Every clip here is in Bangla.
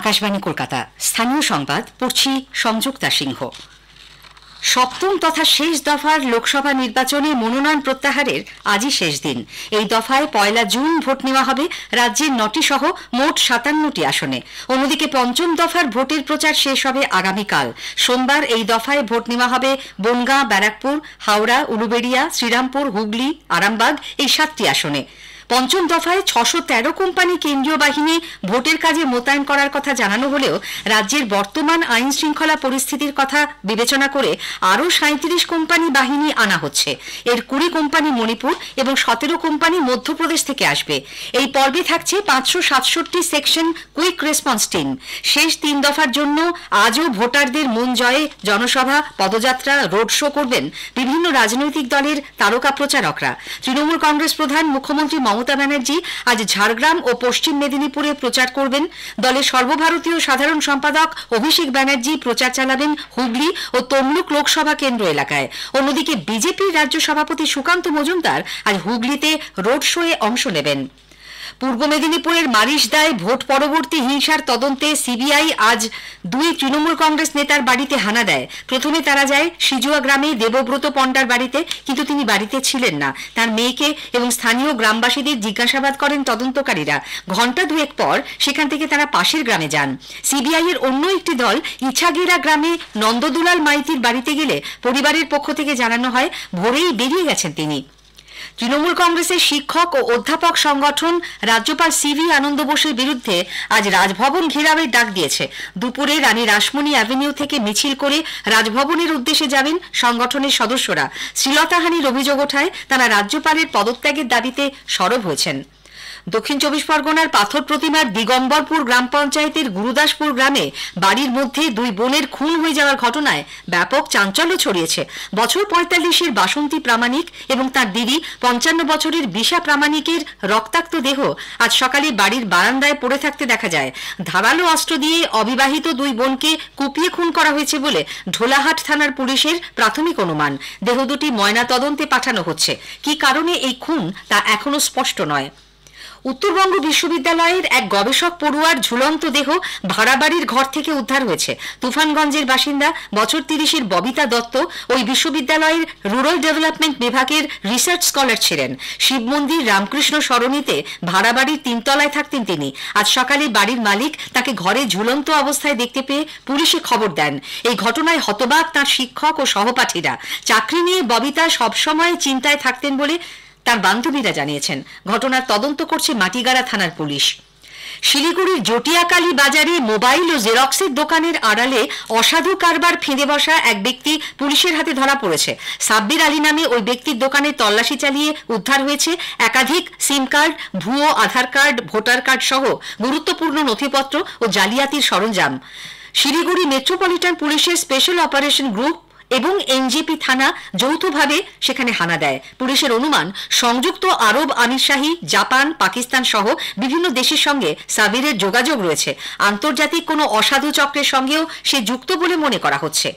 আকাশবাণী কলকাতা স্থানীয় সংবাদ পড়ছি সংযুক্তা সিংহ। সপ্তম তথা শেষ দফার লোকসভা নির্বাচনে মনোনয়ন প্রত্যাহারের আজই শেষ দিন। এই দফায় 1 জুন ভোট নেওয়া হবে রাজ্যের 9টি সহ মোট 57টি আসনে। অন্যদিকে পঞ্চম দফার ভোটের প্রচার শেষ হবে আগামীকাল সোমবার। এই দফায় ভোট নেওয়া হবে বনগাঁ, ব্যারাকপুর, হাওড়া, উলুবেড়িয়া, শ্রীরামপুর, হুগলি, আরামবাগ এই 7টি আসনে। পঞ্চম দফায় 613 কোম্পানি কেন্দ্রীয় বাহিনী ভোটের কাজে মোতায়েন করার কথা জানানো হলেও রাজ্যের বর্তমান আইন শৃঙ্খলা পরিস্থিতির কথা বিবেচনা করে আরও 37 কোম্পানি বাহিনী আনা হচ্ছে। এর 20 কোম্পানি মণিপুর এবং 17 কোম্পানি মধ্যপ্রদেশ থেকে আসবে। এই পর্বে থাকছে 567 সেকশন কুইক রেসপন্স টিম। শেষ 3 দফার জন্য আজও ভোটারদের মন জয়ে জনসভা, পদযাত্রা, রোড শো করবেন বিভিন্ন রাজনৈতিক দলের তারকা প্রচারকরা। তৃণমূল কংগ্রেস প্রধান মুখ্যমন্ত্রী মমতা ব্যানার্জি আজ ঝাড়গ্রাম ও পশ্চিম মেদিনীপুরে প্রচার করবেন। দলের সর্বভারতীয় সাধারণ সম্পাদক অভিষেক ব্যানার্জি প্রচার চালাবেন হুগলি ও তমলুক লোকসভা কেন্দ্র এলাকায়। অন্যদিকে বিজেপির রাজ্য সভাপতি সুকান্ত মজুমদার আজ হুগলিতে রোড শোয়ে অংশ নেবেন। পূর্ব মেদিনীপুরের মারিশদায় ভোট পরবর্তী হিংসার তদন্তে সিবিআই আজ 2 তৃণমূল কংগ্রেস নেতার বাড়িতে হানা দেয়। প্রথমে তারা যায় সিজুয়া গ্রামে দেবব্রত পণ্ডার বাড়িতে, কিন্তু তিনি বাড়িতে ছিলেন না। তার মেয়েকে এবং স্থানীয় গ্রামবাসীদের জিজ্ঞাসাবাদ করেন তদন্তকারীরা। ঘণ্টা 2 পর সেখান থেকে তারা পাশের গ্রামে যান। সিবিআই এর অন্য একটি দল ইছাগেরা গ্রামে নন্দদুলাল মাইতির বাড়িতে গেলে পরিবারের পক্ষ থেকে জানানো হয় ভোরেই বেরিয়ে গেছেন তিনি। তৃণমূল কংগ্রেসের শিক্ষক ও অধ্যাপক সংগঠন রাজ্যপাল সিভি আনন্দ বোসের বিরুদ্ধে আজ রাজভবন ঘেরাওয়ের ডাক দিয়েছে। দুপুরে রানী রাসমণি অ্যাভিনিউ থেকে মিছিল করে রাজভবনের উদ্দেশ্যে যাবেন সংগঠনের সদস্যরা। শ্লীলতাহানির অভিযোগ ওঠায় তারা রাজ্যপালের পদত্যাগের দাবিতে সরব হয়েছেন। দক্ষিণ 24 পরগনার পাথর প্রতিমার দিগম্বরপুর গ্রাম পঞ্চায়েতের গুরুদাসপুর গ্রামে বাড়ির মধ্যে 2 বোনের খুন হয়ে যাওয়ার ঘটনায় ব্যাপক চাঞ্চল্য ছড়িয়েছে। বছর 45-এর বাসন্তী প্রামাণিক এবং তার দিদি 55 বছরের বিশা প্রামাণিকের রক্তাক্ত দেহ আজ সকালে বাড়ির বারান্দায় পড়ে থাকতে দেখা যায়। ধারালো অস্ত্র দিয়ে অবিবাহিত 2 বোনকে কুপিয়ে খুন করা হয়েছে বলে ঢোলাহাট থানার পুলিশের প্রাথমিক অনুমান। দেহ দুটি ময়না তদন্তে পাঠানো হচ্ছে। কি কারণে এই খুন তা এখনো স্পষ্ট নয়। উত্তরবঙ্গ বিশ্ববিদ্যালয়ের এক গবেষক পড়ুয়ার ঝুলন্ত দেহ ভাড়া বাড়ির ঘর থেকে উদ্ধার হয়েছে। তুফানগঞ্জের বাসিন্দা বছর 30-এর ববিতা দত্ত ওই বিশ্ববিদ্যালয়ের রুরাল ডেভেলপমেন্ট বিভাগের রিসার্চ স্কলার ছিলেন। শিব মন্দির রামকৃষ্ণ সরণিতে ভাড়া বাড়ির 3 তলায় থাকতেন তিনি। আজ সকালে বাড়ির মালিক তাকে ঘরে ঝুলন্ত অবস্থায় দেখতে পেয়ে পুলিশে খবর দেন। এই ঘটনায় হতবাক তার শিক্ষক ও সহপাঠীরা। চাকরি নিয়ে ববিতা সবসময় চিন্তায় থাকতেন বলে তার বান্ধবীরা জানিয়েছেন। ঘটনার তদন্ত করছে মাটিগাড়া থানার পুলিশ। শিলিগুড়ির জটিয়াকালী বাজারে মোবাইল ও জেরক্সের দোকানের আড়ালে অসাধু কারবার ফেঁদে বসা এক ব্যক্তি পুলিশের হাতে ধরা পড়েছে। সাব্বির আলী নামে ওই ব্যক্তির দোকানে তল্লাশি চালিয়ে উদ্ধার হয়েছে একাধিক সিম কার্ড, ভুয়ো আধার কার্ড, ভোটার কার্ড সহ গুরুত্বপূর্ণ নথিপত্র ও জালিয়াতির সরঞ্জাম। শিলিগুড়ি মেট্রোপলিটন পুলিশের স্পেশাল অপারেশন গ্রুপ এবং এনজিপি থানা যৌথভাবে সেখানে হানা দেয়। পুলিশের অনুমান সংযুক্ত আরব আমিরশাহী, জাপান, পাকিস্তান সহ বিভিন্ন দেশের সঙ্গে সাবিরের যোগাযোগ রয়েছে। আন্তর্জাতিক কোনো অসাধু চক্রের সঙ্গেও সে যুক্ত বলে মনে করা হচ্ছে।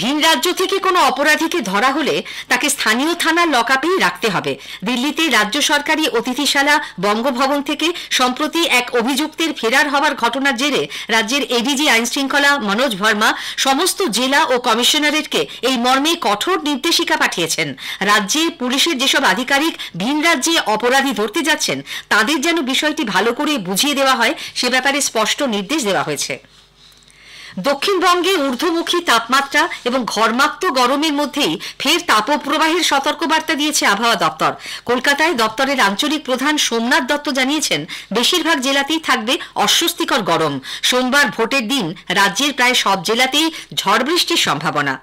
ভিন রাজ্য থেকে কোনো অপরাধীকে ধরা হলে তাকে স্থানীয় থানার লকআপেই রাখতে হবে। দিল্লিতে রাজ্য সরকারি অতিথিশালা বঙ্গভবন থেকে সম্প্রতি এক অভিযুক্তের ফেরার হওয়ার ঘটনার জেরে রাজ্যের এডিজি আইন শৃঙ্খলা মনোজ ভার্মা সমস্ত জেলা ও কমিশনারেটকে এই মর্মে কঠোর নির্দেশিকা পাঠিয়েছেন। রাজ্যে পুলিশের যেসব আধিকারিক ভিন রাজ্যে অপরাধী ধরতে যাচ্ছেন তাদের যেন বিষয়টি ভালো করে বুঝিয়ে দেওয়া হয় সে ব্যাপারে স্পষ্ট নির্দেশ দেওয়া হয়েছে। দক্ষিণবঙ্গে ঊর্ধ্বমুখী তাপমাত্রা এবং ঘর্মাক্ত গরমের মধ্যেই ফের তাপপ্রবাহের সতর্কবার্তা দিয়েছে আবহাওয়া দপ্তর। কলকাতায় দপ্তরের আঞ্চলিক প্রধান সোমনাথ দত্ত জানিয়েছেন বেশিরভাগ জেলাতেই থাকবে অস্বস্তিকর গরম। সোমবার ভোটের দিন রাজ্যের প্রায় সব জেলাতেই ঝড় বৃষ্টির সম্ভাবনা।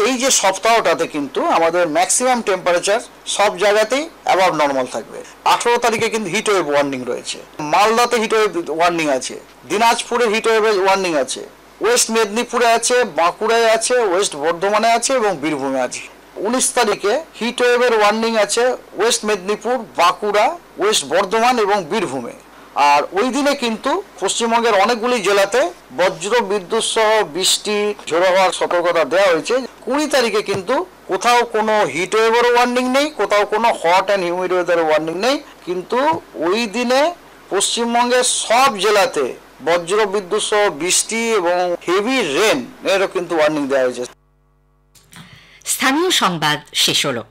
এই যে সপ্তাহটাতে কিন্তু আমাদের ম্যাক্সিমাম টেম্পারেচার সব জায়গাতেই অ্যাবাভ নর্মাল থাকবে। 18 তারিখে কিন্তু হিট ওয়েভ ওয়ার্নিং রয়েছে। মালদাতে হিট ওয়েভ ওয়ার্নিং আছে, দিনাজপুরে হিট ওয়েভ ওয়ার্নিং আছে, ওয়েস্ট মেদিনীপুরে আছে, বাঁকুড়ায় আছে, ওয়েস্ট বর্ধমানে আছে এবং বীরভূমে আছে। 19 তারিখে হিট ওয়েভের ওয়ার্নিং আছে ওয়েস্ট মেদিনীপুর, বাঁকুড়া, ওয়েস্ট বর্ধমান এবং বীরভূমে। আর ওই দিনে কিন্তু পশ্চিমবঙ্গের অনেকগুলি জেলাতে বজ্র বিদ্যুৎ সহ বৃষ্টি, ঝোড়ো হওয়ার সতর্কতা দেওয়া হয়েছে। 20 তারিখে কিন্তু কোথাও কোনো হিট ওয়েভের ওয়ার্নিং নেই, কোথাও কোনো hot and humid weather warning নেই, কিন্তু ওই দিনে পশ্চিমবঙ্গের সব জেলাতে বজ্র বিদ্যুৎ সহ বৃষ্টি এবং হেভি রেন এরও কিন্তু ওয়ার্নিং দেওয়া হয়েছে। স্থানীয় সংবাদ শেষ হলো।